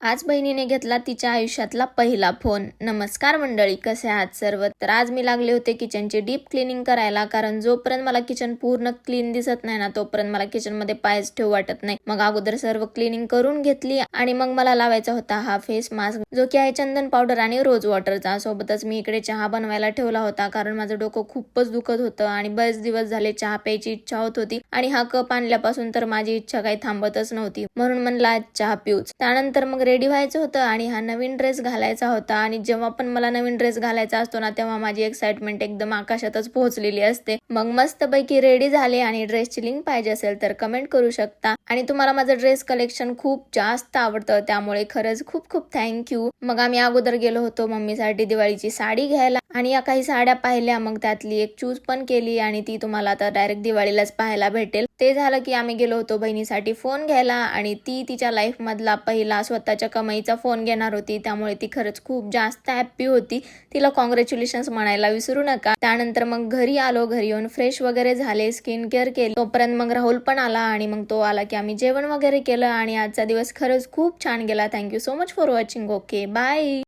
आज बहिणीने घेतला तिच्या आयुष्यातला पहिला फोन. नमस्कार मंडळी, कसे आहात सर्व? तर आज मी लागले होते किचनची डीप क्लिनिंग करायला, कारण जोपर्यंत मला किचन पूर्ण क्लीन दिसत नाही ना तोपर्यंत मला किचन मध्ये पायच ठेवू वाटत नाही. मग अगोदर सर्व क्लिनिंग करून घेतली आणि मग मला लावायचा होता हा फेस मास्क, जो की आहे चंदन पावडर आणि रोज वॉटरचा. सोबतच मी इकडे चहा बनवायला ठेवला होता, कारण माझं डोकं खूपच दुखत होतं आणि बरेच दिवस झाले चहा प्यायची इच्छा होत होती आणि हा कप आणल्यापासून तर माझी इच्छा काही थांबतच नव्हती, म्हणून म्हणला आज चहा पिऊच. त्यानंतर मग रेडी व्हायचं होतं आणि हा नवीन ड्रेस घालायचा होता. आणि जेव्हा पण मला नवीन ड्रेस घालायचा असतो ना तेव्हा माझी एक्साइटमेंट एकदम आकाशातच पोहोचलेली असते. मग मस्तपैकी रेडी झाले आणि ड्रेसची लिंक पाहिजे असेल तर कमेंट करू शकता. आणि तुम्हाला माझं ड्रेस कलेक्शन खूप जास्त आवडतं, त्यामुळे खरंच खूप खूप थँक्यू. मग आम्ही अगोदर गेलो होतो मम्मीसाठी दिवाळीची साडी घ्यायला आणि या काही साड्या पाहिल्या, मग त्यातली एक चूज पण केली आणि ती तुम्हाला आता डायरेक्ट दिवाळीलाच पाहायला भेटेल. ते झालं की आम्ही गेलो होतो बहिणीसाठी फोन घ्यायला आणि ती तिच्या लाईफ मधला पहिला स्वतःच्या कमाईचा फोन घेणार होती, त्यामुळे ती खरंच खूप जास्त हॅप्पी होती. तिला कॉंग्रॅच्युलेशन्स म्हणायला विसरू नका. त्यानंतर मग घरी आलो, घरी येऊन फ्रेश वगैरे झाले, स्किन केअर केली. तोपर्यंत मग राहुल पण आला आणि मग तो आला की आम्ही जेवण वगैरे केलं आणि आजचा दिवस खरंच खूप छान गेला. Thank you so much for watching. Okay, bye.